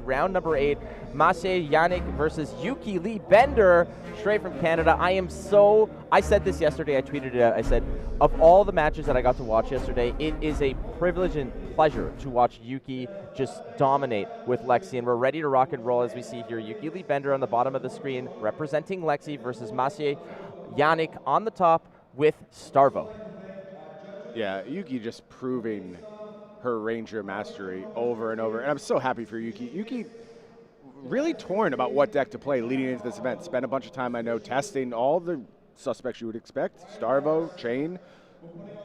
round number 8. Maciej, Janik versus Yuki Lee Bender, straight from Canada. I said this yesterday, I tweeted it out, I said, of all the matches that I got to watch yesterday, it is a privilege and pleasure to watch Yuki just dominate with Lexi, and we're ready to rock and roll as we see here. Yuki Lee Bender on the bottom of the screen, representing Lexi versus Maciej, Janik on the top with Starvo. Yeah, Yuki just proving her Ranger mastery over and over, and I'm so happy for Yuki. Yuki really torn about what deck to play leading into this event. Spent a bunch of time, I know, testing all the suspects you would expect, Starvo, Chain.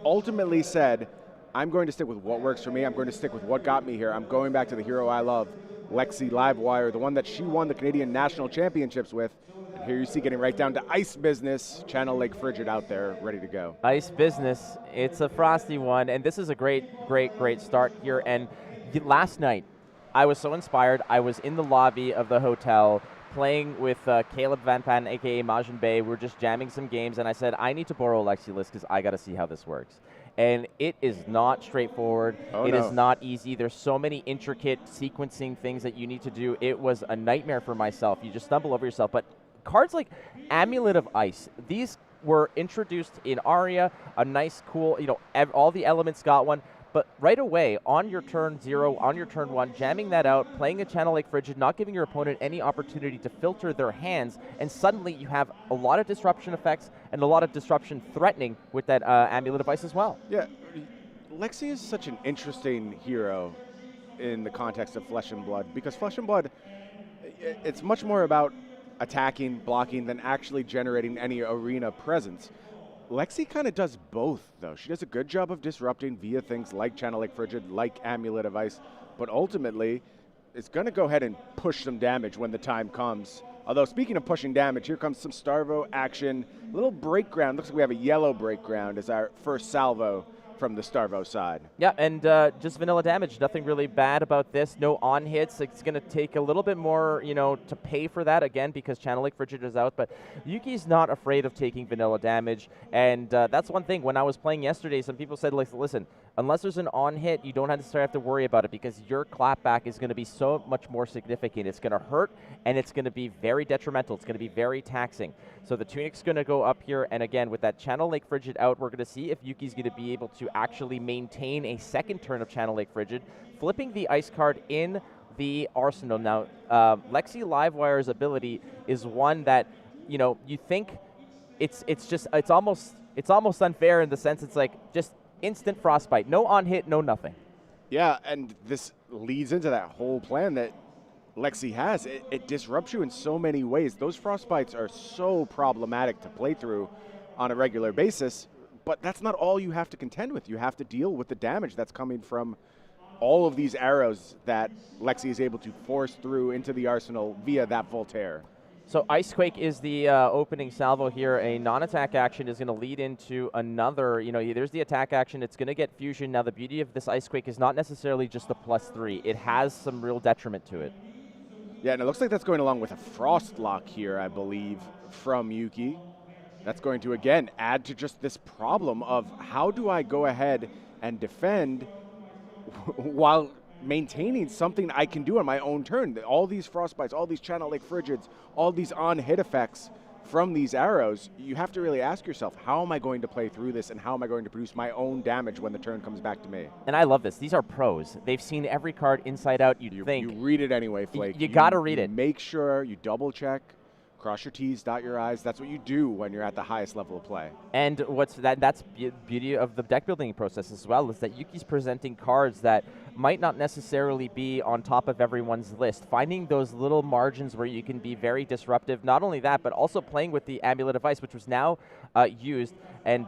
Ultimately said, I'm going to stick with what works for me. I'm going to stick with what got me here. I'm going back to the hero I love, Lexi Livewire, the one that she won the Canadian National Championships with. And here you see getting right down to ice business, Channel Lake Frigid out there, ready to go. Ice business, it's a frosty one, and this is a great start here. And last night, I was so inspired. I was in the lobby of the hotel playing with Caleb Van Patten, a.k.a. Majin Bay. We're just jamming some games, and I said, I need to borrow Lexi list because I got to see how this works. And it is not straightforward. It is not easy. There's so many intricate sequencing things that you need to do. It was a nightmare for myself. You just stumble over yourself. But cards like Amulet of Ice, these were introduced in Aria, a nice, cool, all the elements got one. But right away, on your turn 0, on your turn 1, jamming that out, playing a Channel Lake Frigid, not giving your opponent any opportunity to filter their hands, and suddenly you have a lot of disruption effects and a lot of disruption threatening with that Amulet of Ice as well. Yeah, Lexi is such an interesting hero in the context of Flesh and Blood, because Flesh and Blood, it's much more about attacking, blocking, than actually generating any arena presence. Lexi kind of does both, though. She does a good job of disrupting via things like Channel Lake Frigid, like Amulet of Ice, but ultimately, it's going to go ahead and push some damage when the time comes. Although, speaking of pushing damage, here comes some Starvo action. Little break ground. Looks like we have a yellow break ground as our first salvo from the Starvo side. Yeah, and just vanilla damage. Nothing really bad about this. No on hits. It's going to take a little bit more, to pay for that again because Channel Lake Frigid is out. But Yuki's not afraid of taking vanilla damage, and that's one thing. When I was playing yesterday, some people said, like, listen, unless there's an on hit, you don't necessarily have to worry about it because your clapback is going to be so much more significant. It's going to hurt, and it's going to be very detrimental. It's going to be very taxing. So the Tunic's going to go up here, and again, with that Channel Lake Frigid out, we're going to see if Yuki's going to be able to actually maintain a second turn of Channel Lake Frigid, flipping the ice card in the arsenal. Now, Lexi Livewire's ability is one that, you think it's almost unfair in the sense it's like just instant frostbite, no on hit, no nothing. Yeah, and this leads into that whole plan that Lexi has. It disrupts you in so many ways. Those frostbites are so problematic to play through on a regular basis. But that's not all you have to contend with. You have to deal with the damage that's coming from all of these arrows that Lexi is able to force through into the arsenal via that Voltaire. So Icequake is the opening salvo here. A non-attack action is going to lead into another, there's the attack action. It's going to get fusion. Now, the beauty of this Icequake is not necessarily just a +3. It has some real detriment to it. Yeah, and it looks like that's going along with a Frost Lock here, I believe, from Yuki. That's going to, again, add to just this problem of how do I go ahead and defend while maintaining something I can do on my own turn. All these Frostbites, all these Channel Lake Frigids, all these on-hit effects from these arrows, you have to really ask yourself, how am I going to play through this and how am I going to produce my own damage when the turn comes back to me? And I love this. These are pros. They've seen every card inside out. You read it anyway, Flake. You got to read it. Make sure you double-check. Cross your T's, dot your I's. That's what you do when you're at the highest level of play. And that's beauty of the deck building process as well, is that Yuki's presenting cards that might not necessarily be on top of everyone's list. Finding those little margins where you can be very disruptive. Not only that, but also playing with the Amulet of Ice, which was now used. And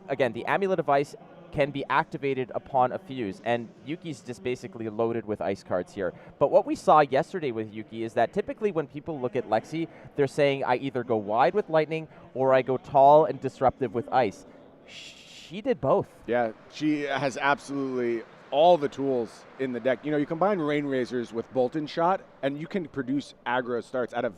again, the Amulet of Ice can be activated upon a fuse, and Yuki's just basically loaded with ice cards here. But what we saw yesterday with Yuki is that typically when people look at Lexi, they're saying I either go wide with lightning or I go tall and disruptive with ice. She did both. Yeah, she has absolutely all the tools in the deck. You combine Rain Razors with Bolt and Shot, and you can produce aggro starts out of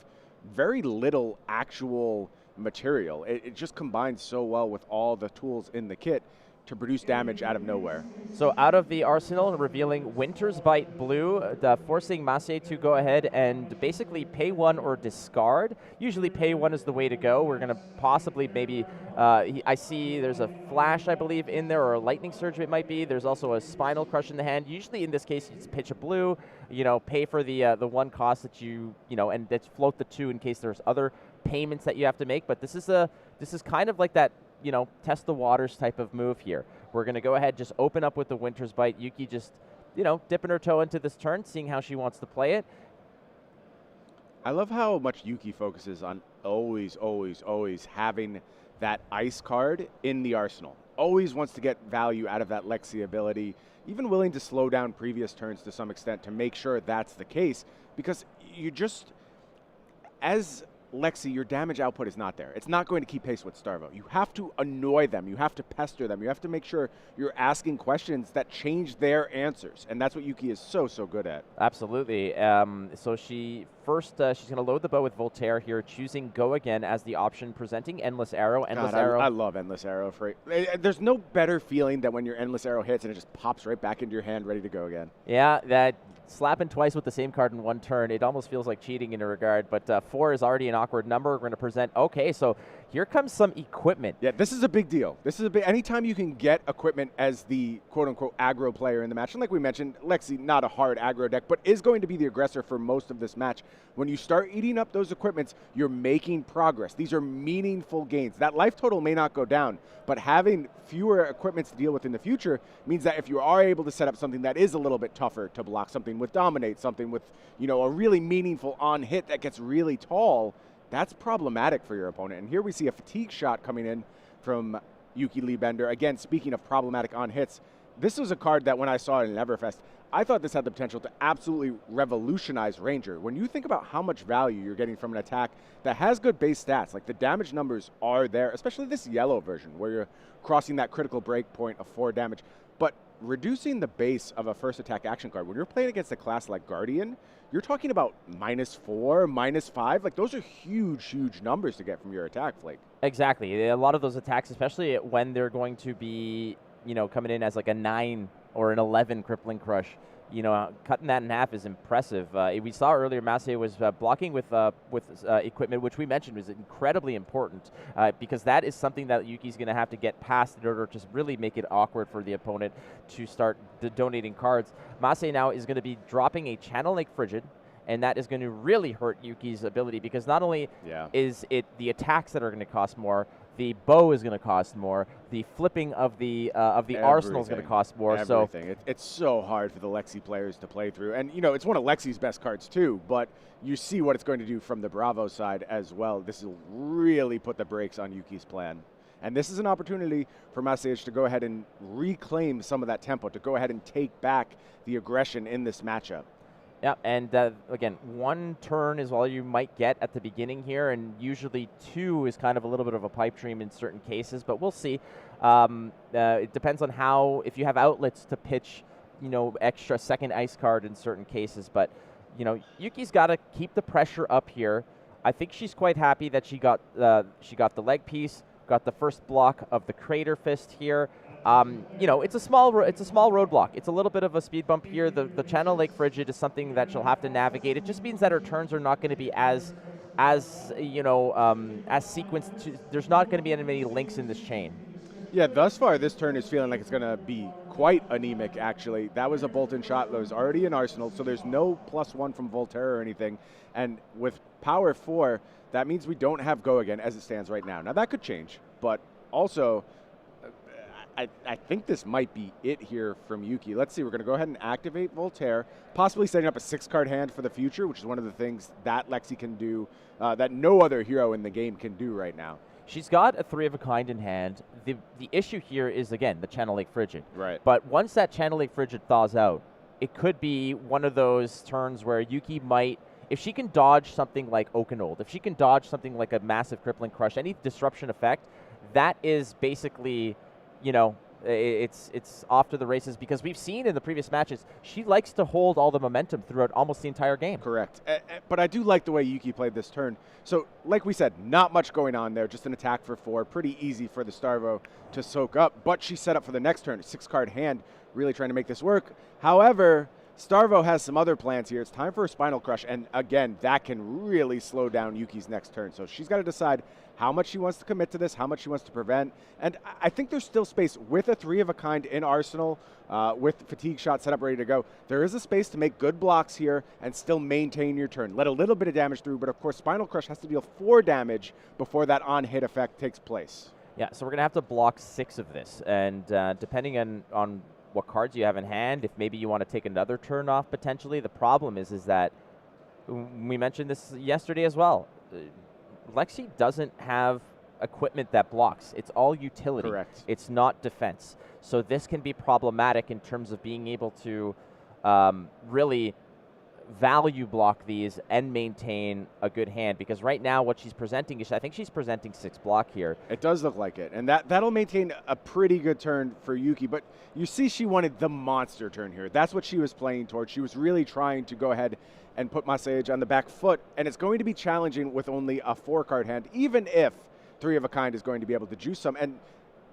very little actual material. It just combines so well with all the tools in the kit. to produce damage out of nowhere. So out of the arsenal, revealing Winter's Bite Blue, forcing Maciej to go ahead and basically pay 1 or discard. Usually pay 1 is the way to go. We're going to possibly maybe, I see there's a Flash, I believe, in there, or a Lightning Surge it might be. There's also a Spinal Crush in the hand. Usually in this case, it's pitch a blue, pay for the 1 cost that and that's float the 2 in case there's other payments that you have to make. But this is kind of like that, test the waters type of move here. We're going to go ahead, just open up with the Winter's Bite. Yuki just, dipping her toe into this turn, seeing how she wants to play it. I love how much Yuki focuses on always, always, always having that ice card in the arsenal. Always wants to get value out of that Lexi ability, even willing to slow down previous turns to some extent to make sure that's the case, because you just, as Lexi, your damage output is not there. It's not going to keep pace with Starvo. You have to annoy them. You have to pester them. You have to make sure you're asking questions that change their answers. And that's what Yuki is so, so good at. Absolutely. So she's going to load the bow with Voltaire here, choosing Go Again as the option, presenting Endless Arrow. I love Endless Arrow. There's no better feeling than when your Endless Arrow hits and it just pops right back into your hand, ready to go again. Yeah, that slapping twice with the same card in 1 turn, it almost feels like cheating in a regard, but 4 is already an awkward number. We're going to present, okay, so here comes some equipment. Yeah, this is a big deal. Anytime you can get equipment as the quote-unquote aggro player in the match, and like we mentioned, Lexi, not a hard aggro deck, but is going to be the aggressor for most of this match. When you start eating up those equipments, you're making progress. These are meaningful gains. That life total may not go down, but having fewer equipments to deal with in the future means that if you are able to set up something that is a little bit tougher to block, something with Dominate, something with, a really meaningful on-hit that gets really tall, that's problematic for your opponent. And here we see a fatigue shot coming in from Yuki Lee Bender. Again, speaking of problematic on-hits, this was a card that when I saw it in Everfest, I thought this had the potential to absolutely revolutionize Ranger. When you think about how much value you're getting from an attack that has good base stats, like the damage numbers are there, especially this yellow version where you're crossing that critical break point of 4 damage, but reducing the base of a first attack action card, when you're playing against a class like Guardian, you're talking about -4, -5. Like, those are huge, huge numbers to get from your attack, Flake. Exactly. A lot of those attacks, especially when they're going to be, coming in as like a 9 or an 11 Crippling Crush, cutting that in half is impressive. We saw earlier Maciej was blocking with equipment, which we mentioned was incredibly important because that is something that Yuki's going to have to get past in order to really make it awkward for the opponent to start donating cards. Maciej now is going to be dropping a Channel Lake Frigid, and that is going to really hurt Yuki's ability because not only is it the attacks that are going to cost more, the bow is going to cost more. The flipping of the arsenal is going to cost more. Everything. It's so hard for the Lexi players to play through. And, it's one of Lexi's best cards, too. But you see what it's going to do from the Bravo side as well. This will really put the brakes on Yuki's plan. And this is an opportunity for Maciej to go ahead and reclaim some of that tempo, to go ahead and take back the aggression in this matchup. Yeah, and again, 1 turn is all you might get at the beginning here, and usually 2 is kind of a little bit of a pipe dream in certain cases, but we'll see. It depends on if you have outlets to pitch, extra second ice card in certain cases, but, Yuki's got to keep the pressure up here. I think she's quite happy that she got the leg piece, got the first block of the Crater Fist here. It's a small roadblock. It's a little bit of a speed bump here. The Channel Lake Frigid is something that she'll have to navigate. It just means that her turns are not going to be as sequenced. There's not going to be any many links in this chain. Yeah, thus far this turn is feeling like it's going to be quite anemic, actually. That was a bolt-in shot that was already in Arsenal, so there's no +1 from Voltaire or anything. And with power 4, that means we don't have Go Again as it stands right now. Now, that could change, but also I think this might be it here from Yuki. Let's see. We're going to go ahead and activate Voltaire, possibly setting up a 6-card hand for the future, which is one of the things that Lexi can do that no other hero in the game can do right now. She's got a 3 of a kind in hand. The issue here is, again, the Channel Lake Frigid. Right. But once that Channel Lake Frigid thaws out, it could be one of those turns where Yuki might, if she can dodge something like Oakenold, if she can dodge something like a massive Crippling Crush, any disruption effect, that is basically, It's off to the races because we've seen in the previous matches she likes to hold all the momentum throughout almost the entire game. Correct. But I do like the way Yuki played this turn. So, like we said, not much going on there. Just an attack for 4. Pretty easy for the Starvo to soak up. But she set up for the next turn. A 6-card hand, really trying to make this work. However, Starvo has some other plans here. It's time for a Spinal Crush, and again, that can really slow down Yuki's next turn. So she's got to decide how much she wants to commit to this, how much she wants to prevent. And I think there's still space with a 3-of-a-kind in arsenal, with fatigue shot set up ready to go. There is a space to make good blocks here and still maintain your turn. Let a little bit of damage through, but of course Spinal Crush has to deal 4 damage before that on-hit effect takes place. Yeah, so we're going to have to block 6 of this, and depending on what cards you have in hand, if maybe you want to take another turn off potentially. The problem is that we mentioned this yesterday as well. Lexi doesn't have equipment that blocks. It's all utility. Correct. It's not defense. So this can be problematic in terms of being able to really value block these and maintain a good hand, because right now what she's presenting is, I think she's presenting 6 block here. It does look like it, and that'll maintain a pretty good turn for Yuki, but you see she wanted the monster turn here. That's what she was playing towards. She was really trying to go ahead and put Maciej on the back foot, and it's going to be challenging with only a 4-card hand, even if 3-of-a-kind is going to be able to juice some. And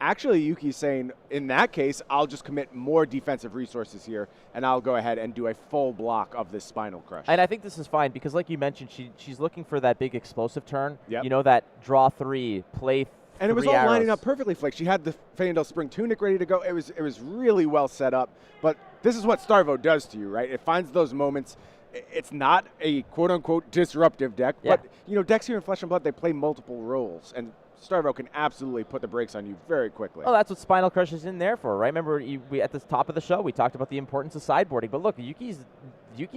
actually, Yuki's saying, in that case, I'll just commit more defensive resources here, and I'll go ahead and do a full block of this Spinal Crush. And I think this is fine, because like you mentioned, she's looking for that big explosive turn. Yep. You know, that draw 3, play 3 and it was all arrows. lining up perfectly, Flake. She had the Feyendel Spring Tunic ready to go. It was really well set up. But this is what Starvo does to you, right? It finds those moments. It's not a quote-unquote disruptive deck, but decks here in Flesh and Blood, they play multiple roles, and Starvo can absolutely put the brakes on you very quickly. Well, that's what Spinal Crush is in there for, right? Remember, we at the top of the show, we talked about the importance of sideboarding. But look, Yuki's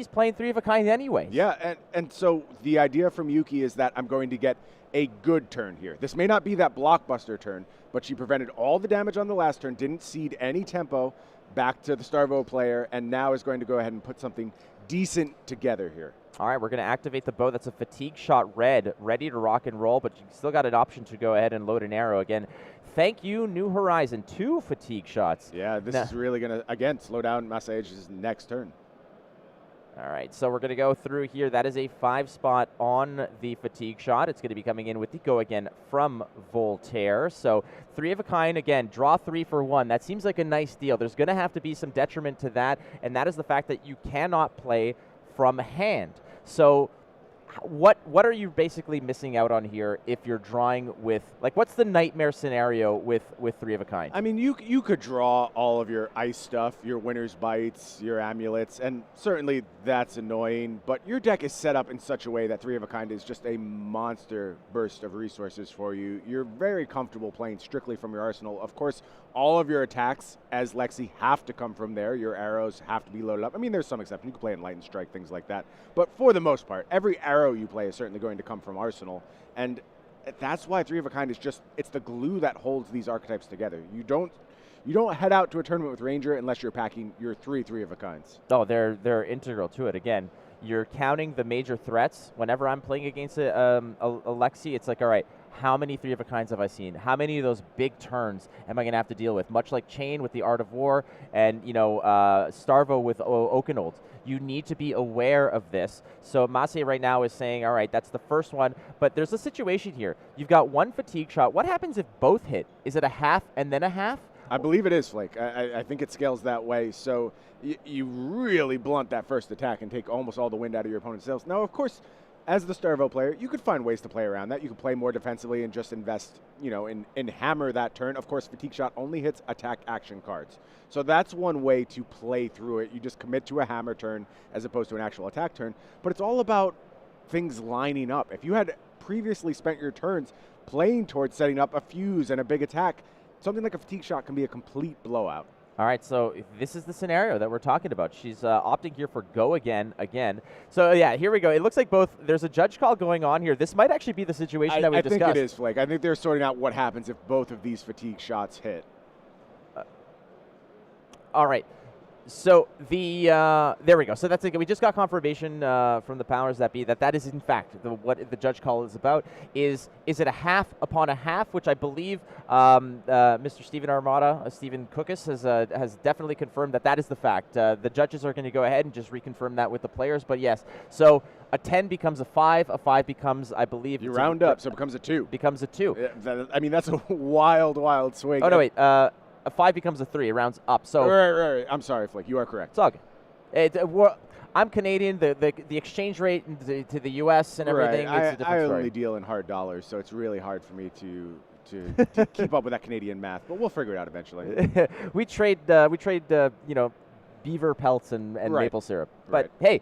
playing 3-of-a-kind anyway. Yeah, and so the idea from Yuki is that I'm going to get a good turn here. This may not be that blockbuster turn, but she prevented all the damage on the last turn, didn't cede any tempo back to the Starvo player, and now is going to go ahead and put something decent together here. All right, we're going to activate the bow. That's a fatigue shot red, ready to rock and roll, but you still got an option to go ahead and load an arrow again. Thank you, New Horizon. 2 fatigue shots. Yeah, this is really going to, again, slow down Maciej's next turn. All right, so we're going to go through here. That is a 5 spot on the fatigue shot. It's going to be coming in with the go again from Voltaire. So 3-of-a-kind, again, draw 3 for 1. That seems like a nice deal. There's going to have to be some detriment to that, and that is the fact that you cannot play from hand. So what are you basically missing out on here if you're drawing with, like, what's the nightmare scenario with 3-of-a-kind? I mean, you could draw all of your ice stuff, your Winter's Bites, your amulets, and certainly that's annoying, but your deck is set up in such a way that 3-of-a-kind is just a monster burst of resources for you. You're very comfortable playing strictly from your arsenal. Of course, all of your attacks as Lexi have to come from there. Your arrows have to be loaded up. I mean, there's some exceptions. You can play Enlightened Strike, things like that. But for the most part, every arrow you play is certainly going to come from arsenal. And that's why 3-of-a-kind is just, it's the glue that holds these archetypes together. You don't head out to a tournament with Ranger unless you're packing your 3-of-a-kinds. Oh, they're integral to it. Again, you're counting the major threats. Whenever I'm playing against a Lexi, it's like, all right, how many 3-of-a-kinds have I seen? How many of those big turns am I going to have to deal with? Much like Chain with the Art of War and, Starvo with Okanold. You need to be aware of this. So Maciej right now is saying, all right, that's the first one. But there's a situation here. You've got 1 fatigue shot. What happens if both hit? Is it a half and then a half? I believe it is, Flake. I think it scales that way. So you really blunt that first attack and take almost all the wind out of your opponent's sails. Now, of course, as the Starvo player, you could find ways to play around that. You could play more defensively and just invest, in hammer that turn. Of course, fatigue shot only hits attack action cards. So that's one way to play through it. You just commit to a hammer turn as opposed to an actual attack turn. But it's all about things lining up. If you had previously spent your turns playing towards setting up a fuse and a big attack, something like a fatigue shot can be a complete blowout. All right, so this is the scenario that we're talking about. She's opting here for go again. So, yeah, here we go. It looks like there's a judge call going on here. This might actually be the situation that we discussed. I think it is, Flake. I think they're sorting out what happens if both of these fatigue shots hit. All right. So there we go. So that's it. We just got confirmation from the powers that be that is in fact what the judge call is about. Is it a half upon a half, which I believe Mr. Stephen Armada, Stephen Cookus has definitely confirmed that is the fact. The judges are going to go ahead and just reconfirm that with the players. But yes, so a 10 becomes a 5 becomes, I believe, you round up, so it becomes a 2. Becomes a 2. Yeah, I mean, that's a wild swing. Oh no, wait. A 5 becomes a 3. It rounds up. So right. I'm sorry, Flick. You are correct. It's all good. I'm Canadian. The exchange rate to the U.S. and everything. Right. It's a different story. I only deal in hard dollars, so it's really hard for me to keep up with that Canadian math. But we'll figure it out eventually. we trade beaver pelts and maple syrup. But hey,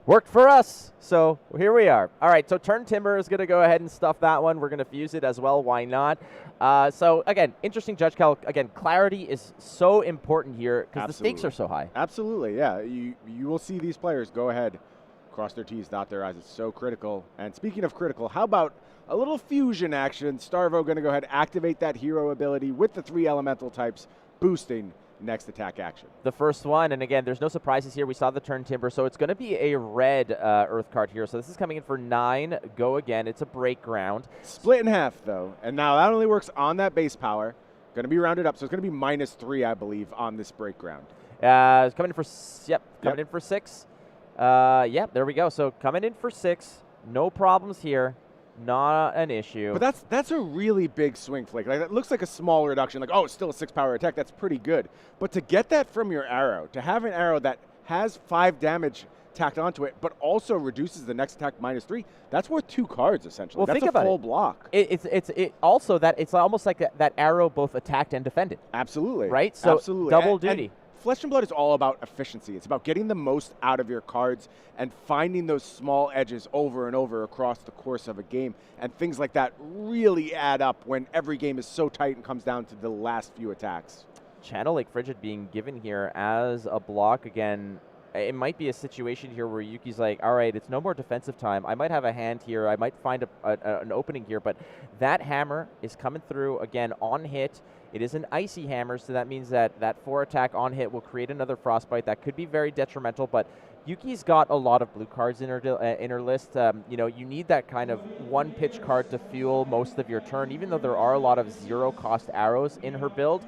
worked for us, so here we are. All right, so Turn Timber is going to go ahead and stuff that one. We're going to fuse it as well. Why not? So, again, interesting judge call. Again, clarity is so important here because the stakes are so high. Absolutely, yeah. You will see these players go ahead, cross their T's, dot their I's. It's so critical. And speaking of critical, how about a little fusion action? Starvo going to go ahead, activate that hero ability with the 3 elemental types, boosting next attack action. The first one, and again, there's no surprises here. We saw the Turn Timber, so it's going to be a red Earth card here. So this is coming in for 9. Go again. It's a break ground. Split in half, though. And now that only works on that base power. Going to be rounded up, so it's going to be -3, I believe, on this break ground. It's coming in for, coming in for 6. There we go. So coming in for 6. No problems here. Not an issue. But that's a really big swing, Flake. Like, that looks like a small reduction. Like, oh, it's still a 6-power attack. That's pretty good. But to get that from your arrow, to have an arrow that has 5 damage tacked onto it, but also reduces the next attack -3, that's worth 2 cards, essentially. Well, that's think a about full it. block. It's also that it's almost like that arrow both attacked and defended. Absolutely. Right? So absolutely. Double duty. And Flesh and Blood is all about efficiency. It's about getting the most out of your cards and finding those small edges over and over across the course of a game. And things like that really add up when every game is so tight and comes down to the last few attacks. Channel Lake Frigid being given here as a block again. It might be a situation here where Yuki's like, all right, it's no more defensive time. I might have a hand here. I might find an opening here. But that hammer is coming through again on hit. It is an icy hammer, so that means that 4 attack on hit will create another frostbite. That could be very detrimental, but Yuki's got a lot of blue cards in her list. You need that kind of 1-pitch card to fuel most of your turn, even though there are a lot of 0-cost arrows in her build.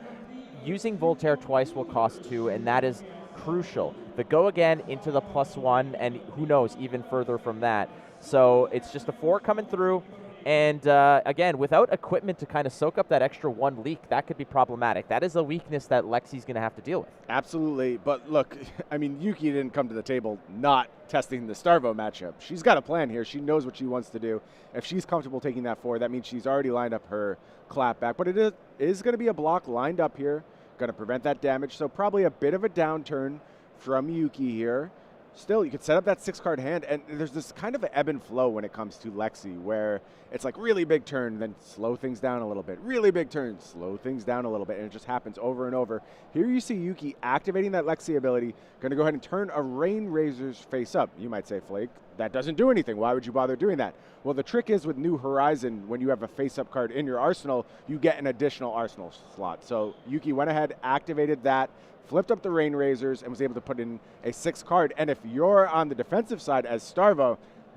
Using Voltaire twice will cost 2, and that is crucial. The go again into the +1, and who knows, even further from that. So it's just a 4 coming through. And again, without equipment to kind of soak up that extra 1 leak, that could be problematic. That is a weakness that Lexi's going to have to deal with. Absolutely. But look, I mean, Yuki didn't come to the table not testing the Starvo matchup. She's got a plan here. She knows what she wants to do. If she's comfortable taking that 4, that means she's already lined up her clap back. But it is going to be a block lined up here, going to prevent that damage. So probably a bit of a downturn from Yuki here. Still, you could set up that 6-card hand, and there's this kind of an ebb and flow when it comes to Lexi, where it's like really big turn, then slow things down a little bit. Really big turn, slow things down a little bit, and it just happens over and over. Here you see Yuki activating that Lexi ability, going to go ahead and turn a Rain Razor's face up. You might say, Flake, that doesn't do anything. Why would you bother doing that? Well, the trick is with New Horizon, when you have a face-up card in your arsenal, you get an additional arsenal slot. So Yuki went ahead, activated that, flipped up the Rain Razors, and was able to put in a 6-card. And if you're on the defensive side as Starvo,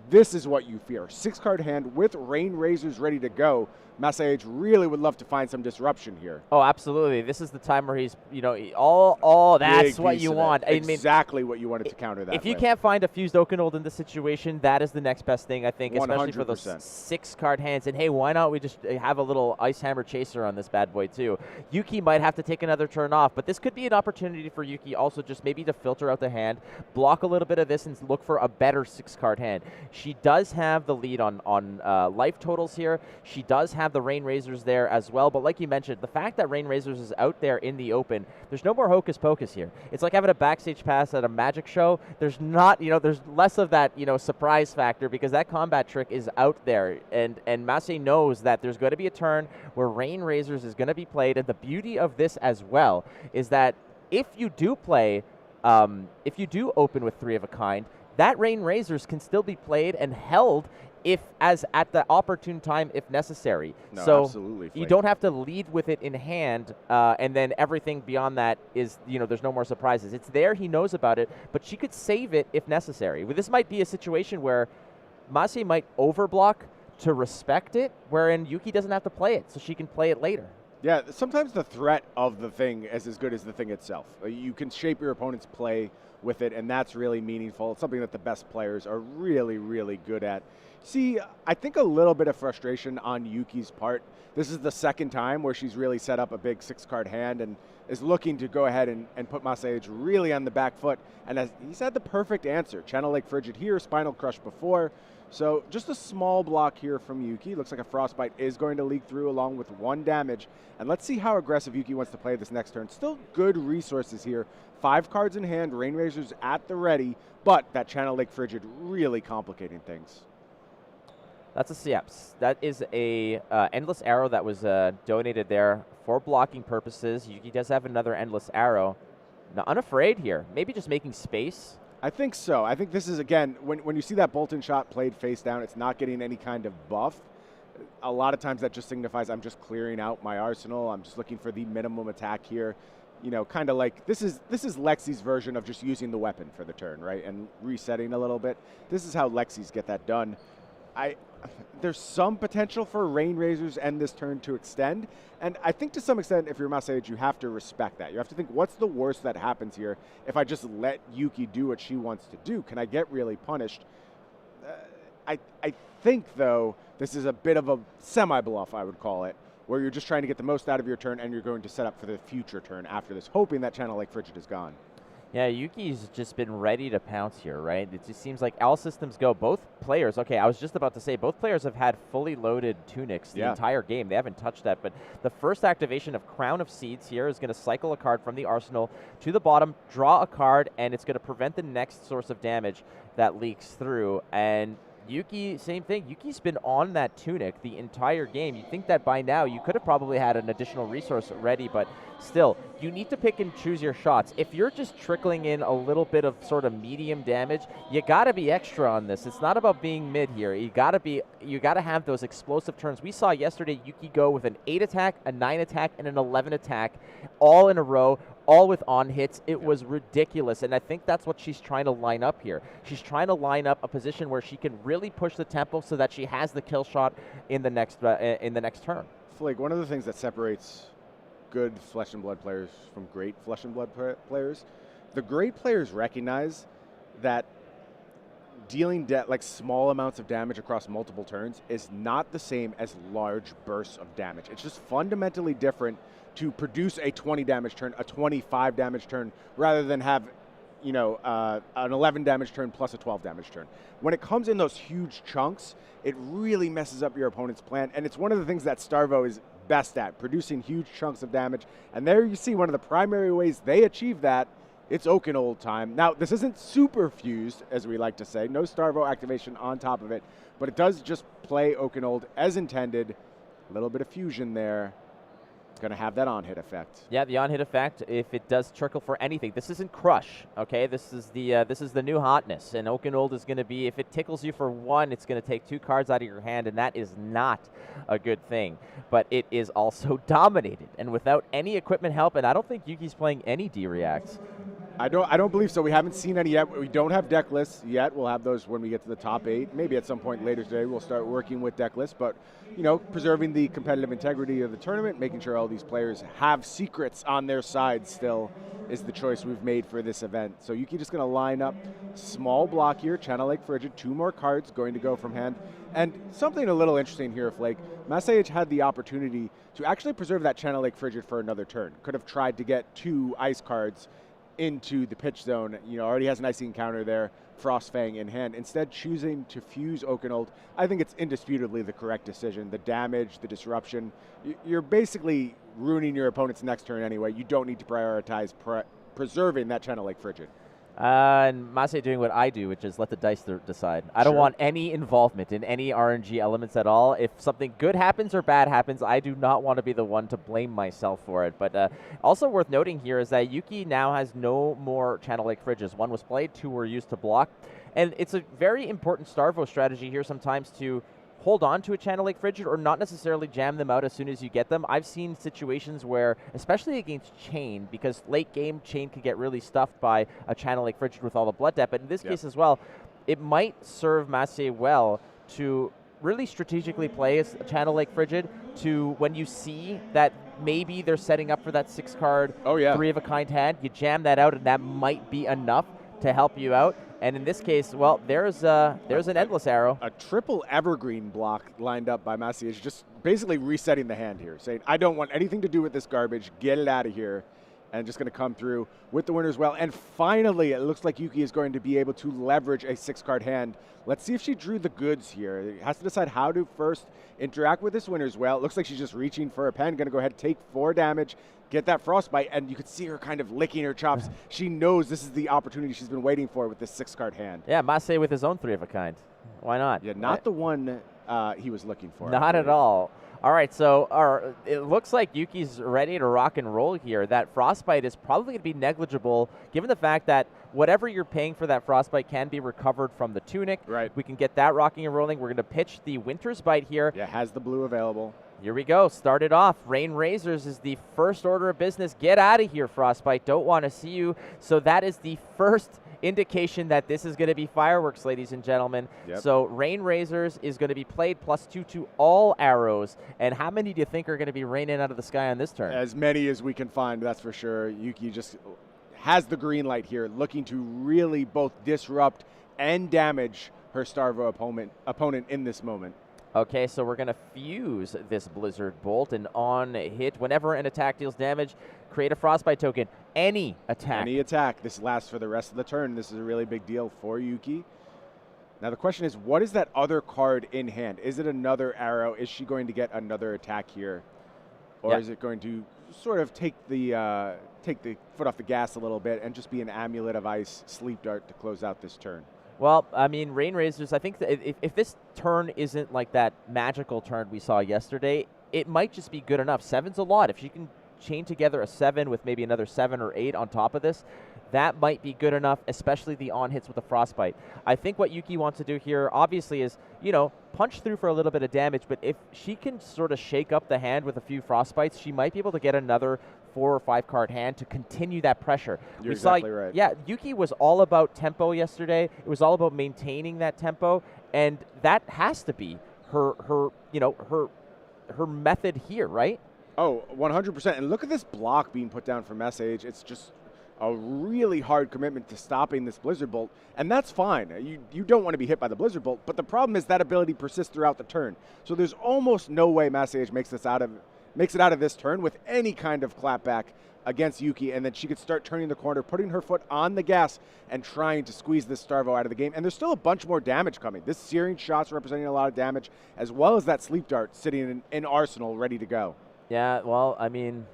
this is what you fear. 6-card hand with Rain Razors ready to go. Maciej really would love to find some disruption here. Oh, absolutely. This is the time where he's, that's what you want. Exactly what you wanted to counter that If you can't find a fused Oakenold in this situation, that is the next best thing, I think, especially 100%. for those 6-card hands. And hey, why not we just have a little Ice Hammer Chaser on this bad boy too? Yuki might have to take another turn off, but this could be an opportunity for Yuki also just maybe to filter out the hand, block a little bit of this, and look for a better 6-card hand. She does have the lead on life totals here. She does have the Rain Razors there as well, but like you mentioned, the fact that Rain Razors is out there in the open, there's no more hocus pocus here. It's like having a backstage pass at a magic show. There's not, there's less of that, surprise factor because that combat trick is out there, and Maciej knows that there's going to be a turn where Rain Razors is going to be played, and the beauty of this as well is that if you do play, if you do open with 3 of a kind, that Rain Razors can still be played and held as at the opportune time if necessary. No, so absolutely, you Flake. don't have to lead with it in hand, and then everything beyond that is, there's no more surprises. It's there, he knows about it, but she could save it if necessary. This might be a situation where Maciej might overblock to respect it, wherein Yuki doesn't have to play it, so she can play it later. Yeah, sometimes the threat of the thing is as good as the thing itself. You can shape your opponent's play with it, and that's really meaningful. It's something that the best players are really, really good at. See, I think a little bit of frustration on Yuki's part. This is the second time where she's really set up a big 6-card hand and is looking to go ahead and put Maciej really on the back foot. And he's had the perfect answer. Channel Lake Frigid here, Spinal Crush before. So just a small block here from Yuki. Looks like a Frostbite is going to leak through along with 1 damage. And let's see how aggressive Yuki wants to play this next turn. Still good resources here. 5 cards in hand, Rain Razors at the ready, but that Channel Lake Frigid really complicating things. That is a Endless Arrow that was donated there for blocking purposes. Yuki does have another Endless Arrow. Now, unafraid here. Maybe just making space. I think so. I think this is, again, when you see that Bolton shot played face down, it's not getting any kind of buff. A lot of times that just signifies I'm just clearing out my arsenal. I'm just looking for the minimum attack here. Kind of like this is Lexi's version of just using the weapon for the turn, right? And resetting a little bit. This is how Lexi's get that done. There's some potential for Rain Razors and this turn to extend, and I think to some extent, if you're Maciej, you have to respect that. You have to think, what's the worst that happens here if I just let Yuki do what she wants to do? Can I get really punished? I think, though, this is a bit of a semi-bluff, I would call it, where you're just trying to get the most out of your turn and you're going to set up for the future turn after this, hoping that Channel Lake Frigid is gone. Yeah, Yuki's just been ready to pounce here, right? It just seems like all systems go. Both players, okay, I was just about to say, both players have had fully loaded tunics the entire game. They haven't touched that, but the first activation of Crown of Seeds here is going to cycle a card from the arsenal to the bottom, draw a card, and it's going to prevent the next source of damage that leaks through. And Yuki, same thing. Yuki's been on that tunic the entire game. You'd think that by now you could have probably had an additional resource ready, but still, you need to pick and choose your shots. If you're just trickling in a little bit of sort of medium damage, you got to be extra on this. It's not about being mid here. You got to have those explosive turns. We saw yesterday Yuki go with an 8 attack, a 9 attack, and an 11 attack all in a row, all with on hits. It was ridiculous, and I think that's what she's trying to line up here. She's trying to line up a position where she can really push the tempo so that she has the kill shot in the next turn. Flake, one of the things that separates good Flesh and Blood players from great Flesh and Blood players, the great players recognize that dealing small amounts of damage across multiple turns is not the same as large bursts of damage. It's just fundamentally different to produce a 20 damage turn, a 25 damage turn, rather than have an 11 damage turn plus a 12 damage turn. When it comes in those huge chunks, it really messes up your opponent's plan, and it's one of the things that Starvo is best at, producing huge chunks of damage. And there you see one of the primary ways they achieve that. It's Oakenold time. Now, this isn't super fused, as we like to say. No Starvo activation on top of it, but it does just play Oakenold as intended. A little bit of fusion there. Going to have that on-hit effect. Yeah, the on-hit effect, if it does trickle for anything. This isn't Crush, okay? This is the new hotness, and Oakenold is going to be, if it tickles you for 1, it's going to take 2 cards out of your hand, and that is not a good thing. But it is also dominated, and without any equipment help, and I don't think Yuki's playing any D-reacts. I don't believe so. We haven't seen any yet. We don't have deck lists yet. We'll have those when we get to the top 8. Maybe at some point later today we'll start working with deck lists, but preserving the competitive integrity of the tournament, making sure all these players have secrets on their side still is the choice we've made for this event. So Yuki just going to line up small block here, Channel Lake Frigid, 2 more cards going to go from hand. And something a little interesting here, Flake, Maciej had the opportunity to actually preserve that Channel Lake Frigid for another turn. Could have tried to get 2 ice cards into the pitch zone. Already has an icy encounter there, Frostfang in hand. Instead, choosing to fuse Oakenold, I think it's indisputably the correct decision. The damage, the disruption, you're basically ruining your opponent's next turn anyway. You don't need to prioritize preserving that Channel Lake Frigid. And Maciej doing what I do, which is let the dice decide. I don't want any involvement in any RNG elements at all. If something good happens or bad happens, I do not want to be the one to blame myself for it. But also worth noting here is that Yuki now has no more Channel Lake Fridges. 1 was played, 2 were used to block. And it's a very important Starvo strategy here sometimes to hold on to a Channel Lake Frigid or not necessarily jam them out as soon as you get them. I've seen situations where, especially against Chain, because late game Chain can get really stuffed by a Channel Lake Frigid with all the blood debt, but in this case as well, it might serve Maciej well to really strategically play a Channel Lake Frigid to when you see that maybe they're setting up for that 6-card, 3-of-a-kind hand, you jam that out and that might be enough to help you out. And in this case, well, there's an endless arrow. A triple evergreen block lined up by Maciej, just basically resetting the hand here, saying, I don't want anything to do with this garbage, get it out of here, and just going to come through with the winner as well. And finally, it looks like Yuki is going to be able to leverage a 6-card hand. Let's see if she drew the goods here. Has to decide how to first interact with this winner as well. It looks like she's just reaching for a pen, going to go ahead and take 4 damage, get that frostbite, and you could see her kind of licking her chops. She knows this is the opportunity she's been waiting for with this 6-card hand. Yeah, Maciej with his own 3-of-a-kind. Why not? Yeah, not the one he was looking for. Not at all. All right, so it looks like Yuki's ready to rock and roll here. That frostbite is probably going to be negligible, given the fact that whatever you're paying for that frostbite can be recovered from the tunic. Right. We can get that rocking and rolling. We're going to pitch the Winter's Bite here. Yeah, has the blue available. Here we go. Start it off. Rain Razors is the first order of business. Get out of here, Frostbite. Don't want to see you. So that is the first indication that this is going to be fireworks, ladies and gentlemen. Yep. So Rain Razors is going to be played +2 to all arrows. And how many do you think are going to be raining out of the sky on this turn? As many as we can find, that's for sure. Yuki just has the green light here, looking to really both disrupt and damage her Starvo opponent in this moment. Okay, so we're going to fuse this Blizzard Bolt, and on hit, whenever an attack deals damage, create a Frostbite token. Any attack. Any attack. This lasts for the rest of the turn. This is a really big deal for Yuki. Now the question is, what is that other card in hand? Is it another arrow? Is she going to get another attack here? Or is it going to sort of take the foot off the gas a little bit and just be an Amulet of Ice Sleep Dart to close out this turn? Well, I mean, Rain Razors, I think that if this turn isn't like that magical turn we saw yesterday, it might just be good enough. 7's a lot. If she can chain together a 7 with maybe another 7 or 8 on top of this, that might be good enough, especially the on-hits with the Frostbite. I think what Yuki wants to do here, obviously, is, punch through for a little bit of damage, but if she can sort of shake up the hand with a few Frostbites, she might be able to get another 4 or 5 card hand to continue that pressure. You're exactly right. Yeah, Yuki was all about tempo yesterday. It was all about maintaining that tempo, and that has to be her method here, right? Oh, 100%. And look at this block being put down for Maciej. It's just a really hard commitment to stopping this Blizzard Bolt, and that's fine. You don't want to be hit by the Blizzard Bolt, but the problem is that ability persists throughout the turn. So there's almost no way Maciej makes it out of this turn with any kind of clapback against Yuki, and then she could start turning the corner, putting her foot on the gas, and trying to squeeze this Starvo out of the game. And there's still a bunch more damage coming. This Searing Shot's representing a lot of damage, as well as that Sleep Dart sitting in Arsenal ready to go. Yeah, well, I mean,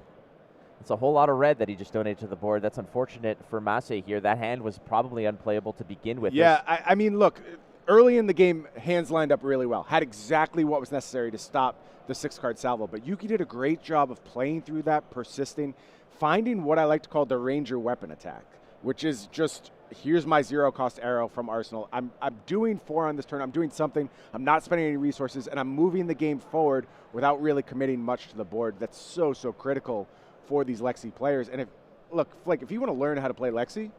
it's a whole lot of red that he just donated to the board. That's unfortunate for Maciej here. That hand was probably unplayable to begin with. Yeah, I mean, look, early in the game, hands lined up really well. Had exactly what was necessary to stop the 6-card salvo. But Yuki did a great job of playing through that, persisting, finding what I like to call the Ranger weapon attack, which is just, here's my 0-cost arrow from Arsenal. I'm doing 4 on this turn. I'm doing something. I'm not spending any resources, and I'm moving the game forward without really committing much to the board. That's so critical for these Lexi players. And look, Flake, if you want to learn how to play Lexi,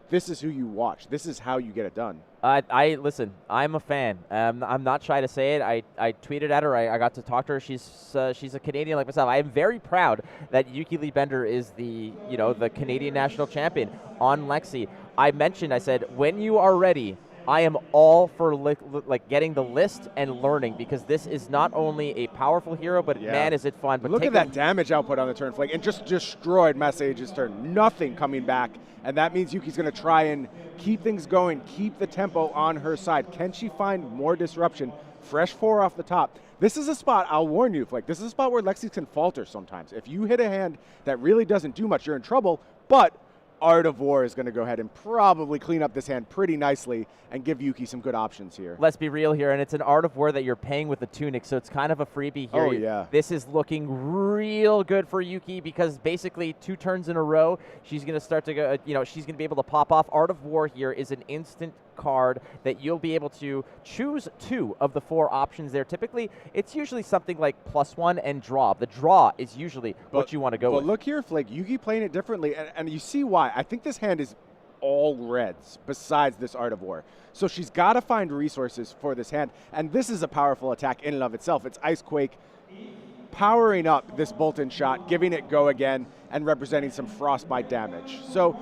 this is who you watch. This is how you get it done. Listen, I'm a fan. I'm not shy to say it. I tweeted at her. I got to talk to her. She's a Canadian like myself. I am very proud that Yuki Lee Bender is the Canadian national champion on Lexi. I said, when you are ready, I am all for getting the list and learning, because this is not only a powerful hero, but man, is it fun. But look at that damage output on the turn, Flake, and just destroyed Maciej's turn. Nothing coming back, and that means Yuki's going to try and keep things going, keep the tempo on her side. Can she find more disruption? Fresh 4 off the top. This is a spot, I'll warn you, Flake, this is a spot where Lexi can falter sometimes. If you hit a hand that really doesn't do much, you're in trouble, but Art of War is going to go ahead and probably clean up this hand pretty nicely and give Yuki some good options here. Let's be real here, and it's an Art of War that you're paying with the tunic, so it's kind of a freebie here. Oh, yeah. This is looking real good for Yuki, because basically 2 turns in a row, she's going to start to go, she's going to be able to pop off. Art of War here is an instant card that you'll be able to choose 2 of the 4 options there. Typically, it's usually something like +1 and draw. The draw is usually what you want to go with. But look here, Flake, Yuki playing it differently, and you see why. I think this hand is all reds besides this Art of War. So she's got to find resources for this hand, and this is a powerful attack in and of itself. It's Ice Quake powering up this Bolt-in shot, giving it go again, and representing some frostbite damage. So,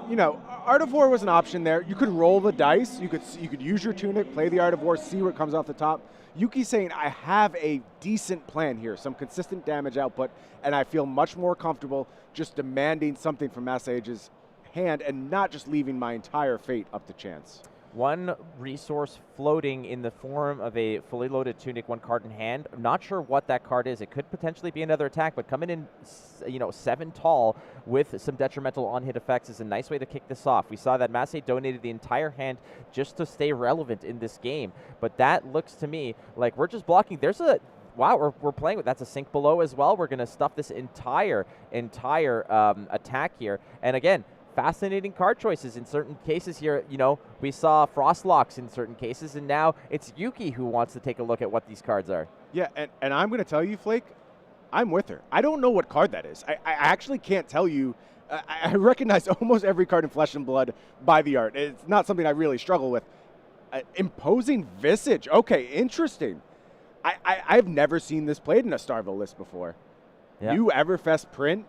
you know, Art of War was an option there. You could roll the dice. You could use your Tunic, play the Art of War, see what comes off the top. Yuki's saying, I have a decent plan here, some consistent damage output, and I feel much more comfortable just demanding something from Maciej's hand and not just leaving my entire fate up to chance. 1 resource floating in the form of a fully loaded Tunic, 1 card in hand. I'm not sure what that card is. It could potentially be another attack, but coming in, 7 tall with some detrimental on-hit effects is a nice way to kick this off. We saw that Maciej donated the entire hand just to stay relevant in this game, but that looks to me like we're just blocking. There's a wow, we're playing with, that's a sink below as well. We're going to stuff this entire attack here, and again, fascinating card choices in certain cases here. We saw Frost Locks in certain cases, and now it's Yuki who wants to take a look at what these cards are. Yeah, and I'm going to tell you, Flake, I'm with her. I don't know what card that is. I actually can't tell you. I recognize almost every card in Flesh and Blood by the art. It's not something I really struggle with. Imposing Visage. Okay, interesting. I've never seen this played in a Starvo list before. Yeah. New Everfest print.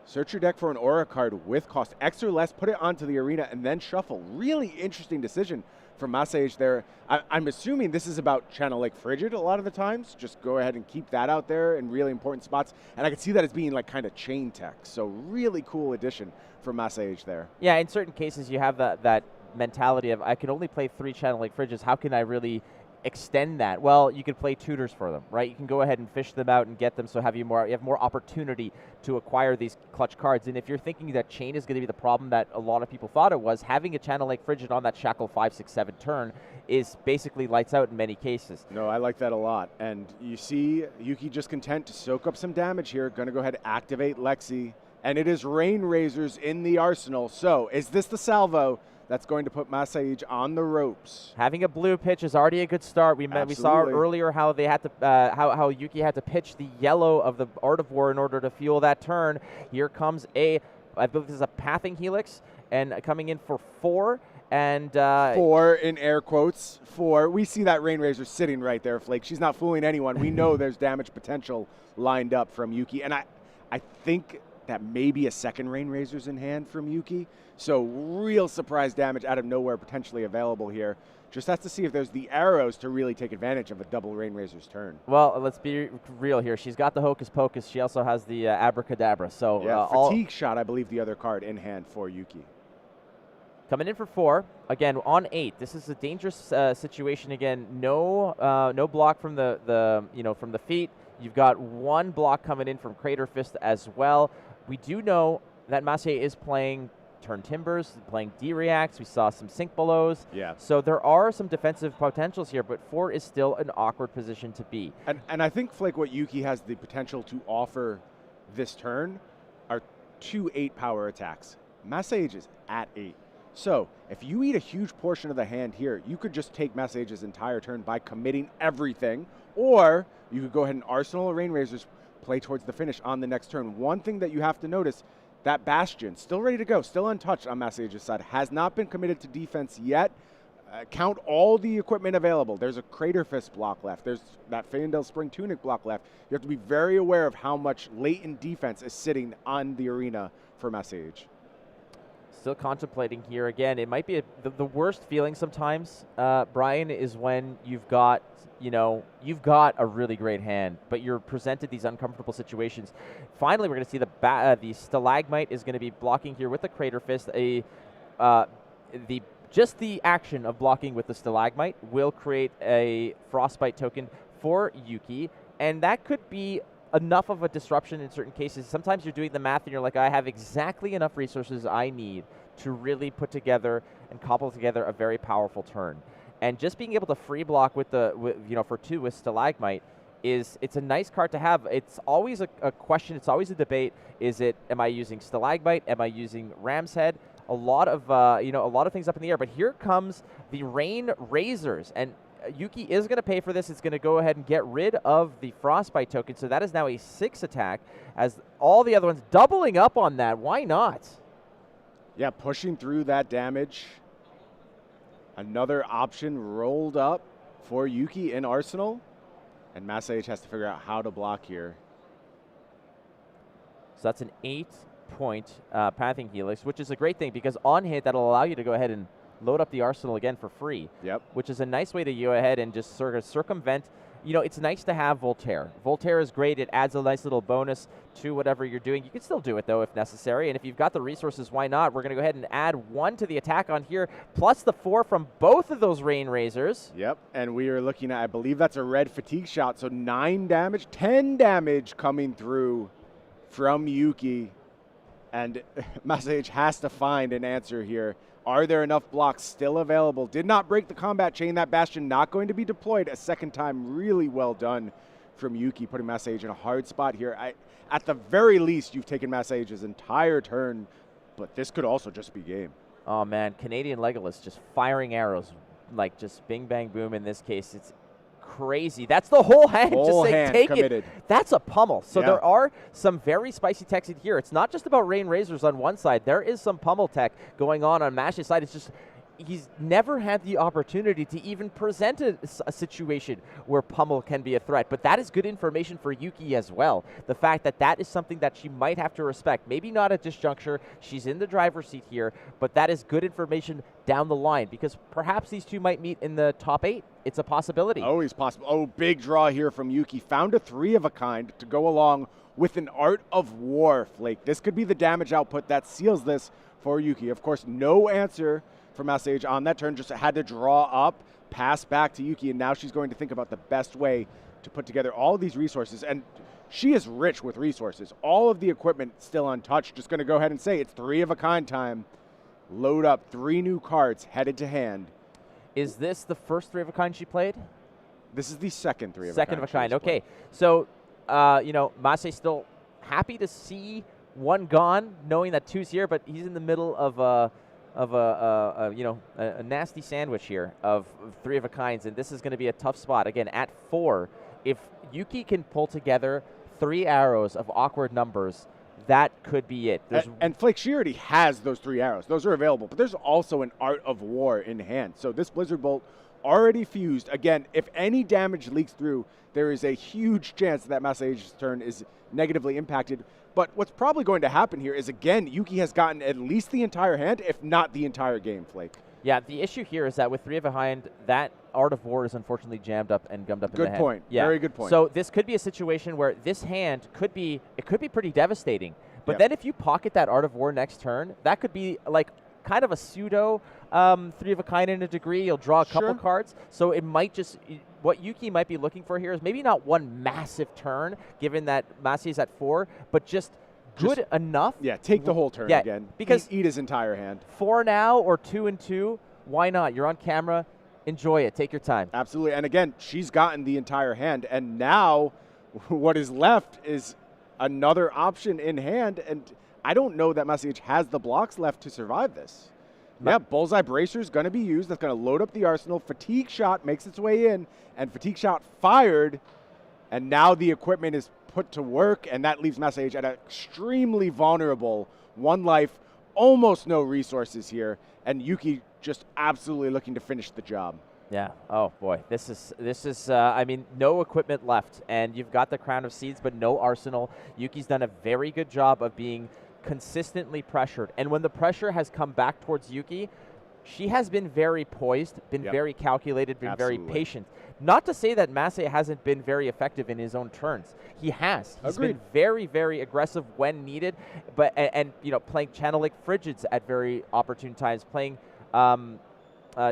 Search your deck for an aura card with cost X or less, put it onto the arena, and then shuffle. Really interesting decision from Maciej there. I'm assuming this is about Channel Lake Frigid a lot of the times. Just go ahead and keep that out there in really important spots. And I can see that as being like kind of chain tech. So really cool addition from Maciej there. Yeah, in certain cases you have that mentality of I can only play 3 Channel Lake Frigids. How can I really extend that? Well, you can play tutors for them, right? You can go ahead and fish them out and get them, so you have more opportunity to acquire these clutch cards. And if you're thinking that chain is going to be the problem that a lot of people thought it was, having a Channel Lake Frigid on that Shackle 5, 6, 7 turn is basically lights out in many cases. No, I like that a lot. And you see Yuki just content to soak up some damage here. Going to go ahead and activate Lexi. And it is Rain Razors in the arsenal. So is this the salvo that's going to put Maciej on the ropes? Having a blue pitch is already a good start. We saw earlier how they had to how Yuki had to pitch the yellow of the Art of War in order to fuel that turn. Here comes I believe this is a Pathing Helix, and coming in for 4. And 4 in air quotes. 4. We see that Rain Razor sitting right there, Flake. She's not fooling anyone. We know there's damage potential lined up from Yuki, and I think that maybe a second Rain Razor's in hand from Yuki. So real surprise damage out of nowhere potentially available here. Just has to see if there's the arrows to really take advantage of a double Rain Razor's turn. Well, let's be real here. She's got the Hocus Pocus. She also has the Abracadabra. So yeah, Fatigue Shot, I believe, the other card in hand for Yuki. Coming in for 4, again on 8. This is a dangerous situation. Again, no block from the feet. You've got 1 block coming in from Crater Fist as well. We do know that Maciej is playing Turn Timbers, playing D-Reacts. We saw some Sink Belows. Yeah. So there are some defensive potentials here, but 4 is still an awkward position to be. And I think, Flake, what Yuki has the potential to offer this turn are 2 8-power attacks. Maciej is at 8. So if you eat a huge portion of the hand here, you could just take Maciej's entire turn by committing everything, or you could go ahead and arsenal Rain Razors, play towards the finish on the next turn. One thing that you have to notice, that Bastion, still ready to go, still untouched on Maciej's side, has not been committed to defense yet. Count all the equipment available. There's a Crater Fist block left. There's that Feyendel Spring Tunic block left. You have to be very aware of how much latent defense is sitting on the arena for Maciej. Still contemplating here. Again, it might be the worst feeling sometimes, Brian, is when you've got a really great hand, but you're presented these uncomfortable situations. Finally, we're going to see the Stalagmite is going to be blocking here with the Crater Fist. Just the action of blocking with the Stalagmite will create a Frostbite token for Yuki, and that could be enough of a disruption in certain cases. Sometimes you're doing the math and you're like, I have exactly enough resources I need to really put together and cobble together a very powerful turn. And just being able to free block for 2 with Stalagmite it's a nice card to have. It's always a question, it's always a debate. Am I using Stalagmite? Am I using Ram's Head? a lot of a lot of things up in the air. But here comes the Rain Razors, and Yuki is going to pay for this. It's going to go ahead and get rid of the Frostbite token, so that is now a 6 attack, as all the other ones doubling up on that. Why not? Yeah, pushing through that damage. Another option rolled up for Yuki in Arsenal, and Maciej has to figure out how to block here. So that's an 8-point Pathing Helix, which is a great thing because on hit, that'll allow you to go ahead and load up the Arsenal again for free. Yep. Which is a nice way to go ahead and just sort of circumvent. You know, it's nice to have Voltaire. Voltaire is great. It adds a nice little bonus to whatever you're doing. You can still do it, though, if necessary. And if you've got the resources, why not? We're going to go ahead and add 1 to the attack on here, plus the 4 from both of those Rain Razors. Yep, and we are looking at, I believe that's a red fatigue shot, so 9 damage, 10 damage coming through from Yuki. And Maciej has to find an answer here. Are there enough blocks still available? Did not break the combat chain. That Bastion not going to be deployed a second time. Really well done from Yuki, putting Maciej in a hard spot here. At the very least, you've taken Maciej's entire turn, but this could also just be game. Oh, man. Canadian Legolas just firing arrows, like just bing, bang, boom in this case. It's crazy. That's the whole hand. Whole just say, hand take committed. it. That's a pummel. So Yeah. there are some very spicy techs in here. It's not just about Rain Razors on one side. There is some pummel tech going on Maciej's side. It's just he's never had the opportunity to even present a situation where pummel can be a threat. But that is good information for Yuki as well. The fact that that is something that she might have to respect. Maybe not at this juncture. She's in the driver's seat here, but that is good information down the line because perhaps these two might meet in the top 8. It's a possibility. Always possible. Oh, big draw here from Yuki. Found a 3 of a kind to go along with an Art of War flake. This could be the damage output that seals this for Yuki. Of course, no answer from Maciej on that turn. Just had to draw up, pass back to Yuki, and now she's going to think about the best way to put together all of these resources. And she is rich with resources. All of the equipment still untouched. Just going to go ahead and say it's 3 of a kind time. Load up 3 new cards headed to hand. Is this the first 3 of a kind she played? This is the second 3 of a kind. Second of a kind. Okay. So, Maciej still happy to see 1 gone, knowing that 2's here, but he's in the middle of a nasty sandwich here of 3 of a kinds, and this is going to be a tough spot. Again, at 4, if Yuki can pull together 3 arrows of awkward numbers, that could be it. And Flake, she already has those 3 arrows. Those are available, but there's also an Art of War in hand. So this Blizzard Bolt already fused. Again, if any damage leaks through, there is a huge chance that Maciej's turn is negatively impacted. But what's probably going to happen here is, again, Yuki has gotten at least the entire hand, if not the entire game, Flake. Yeah, the issue here is that with 3 of a kind, that Art of War is unfortunately jammed up and gummed up in the hand. Good point. Yeah. Very good point. So this could be a situation where this hand could be pretty devastating. But then if you pocket that Art of War next turn, that could be like kind of a pseudo 3 of a kind in a degree. You'll draw a couple cards. So it might just, what Yuki might be looking for here is maybe not 1 massive turn, given that Maciej's at 4, but just good enough. Yeah, take the whole turn again. Because eat his entire hand. 4 now or 2 and 2, why not? You're on camera. Enjoy it. Take your time. Absolutely. And again, she's gotten the entire hand. And now what is left is another option in hand. And I don't know that Maciej has the blocks left to survive this. Yeah, Bullseye Bracer is going to be used. That's going to load up the arsenal. Fatigue Shot makes its way in. And Fatigue Shot fired. And now the equipment is put to work. And that leaves Maciej at an extremely vulnerable 1 life. Almost no resources here. And Yuki just absolutely looking to finish the job. Yeah. Oh boy, this is. I mean, no equipment left, and you've got the Crown of Seeds, but no arsenal. Yuki's done a very good job of being consistently pressured, and when the pressure has come back towards Yuki, she has been very poised, been very calculated, been very patient. Not to say that Maciej hasn't been very effective in his own turns. He has. He's been very, very aggressive when needed, but and playing Channel Lake Frigids at very opportune times, playing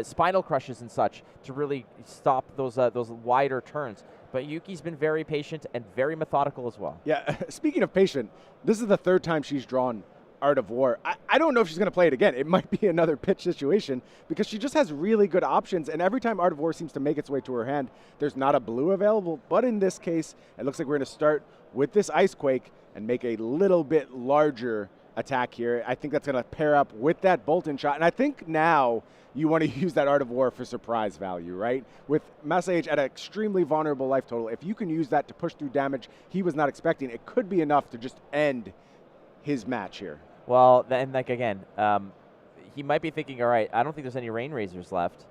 Spinal Crushes and such to really stop those wider turns. But Yuki's been very patient and very methodical as well. Yeah, speaking of patient, this is the 3rd time she's drawn Art of War. I don't know if she's going to play it again. It might be another pitch situation because she just has really good options, and every time Art of War seems to make its way to her hand, there's not a blue available. But in this case, it looks like we're going to start with this Ice Quake and make a little bit larger attack here. I think that's going to pair up with that Bolton shot. And I think now you want to use that Art of War for surprise value, right? With Maciej at an extremely vulnerable life total, if you can use that to push through damage he was not expecting, it could be enough to just end his match here. Well, then, like, again, he might be thinking, all right, I don't think there's any Rain Razors left.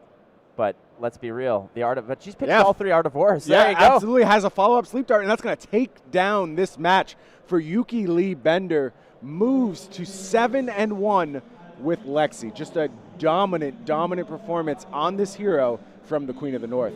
But let's be real, but she's pitched all 3 Art of Wars. Yeah, there you go. Absolutely has a follow-up Sleep Dart, and that's going to take down this match for Yuki Lee Bender. Moves to 7-1 with Lexi. Just a dominant performance on this hero from the Queen of the North.